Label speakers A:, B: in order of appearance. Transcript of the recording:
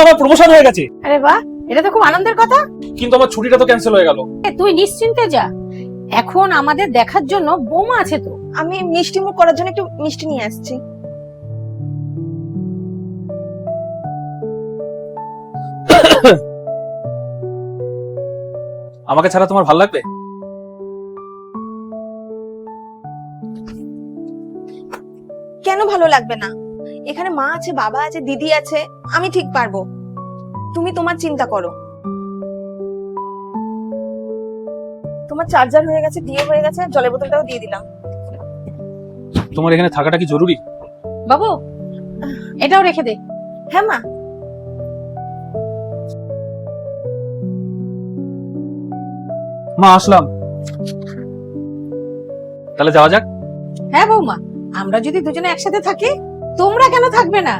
A: আমার প্রমোশন হয়ে গেছে।
B: আরে বাহ, এটা তো খুব আনন্দের কথা।
A: কিন্তু আমার ছুটিটা তো ক্যান্সেল হয়ে গেল।
B: তুই নিশ্চিন্তে যা, এখন আমাদের দেখার জন্য বোমা আছে তো।
C: আমি মিষ্টি মুখ করার জন্য একটু মিষ্টি নিয়ে আসছি।
A: আমাকে ছাড়া তোমার ভালো লাগবে?
C: কেন ভালো লাগবে না? এখানে মা আছে, বাবা আছে, দিদি আছে, আমি ঠিক পারবো। তুমি তোমার চিন্তা করো। তোমার চার্জার হয়ে গেছে, দিয়ে হয়ে গেছে, জলের বোতলটাও দিয়ে দিলাম।
A: তোমার এখানে থাকাটা কি জরুরি?
B: বাবু, এটাও রেখে দে।
C: হ্যাঁ মা।
A: মা আসলাম, তাহলে যাওয়া যাক।
B: হ্যাঁ বৌমা, আমরা যদি দুজনে একসাথে থাকি, তোমরা কেন থাকবে না?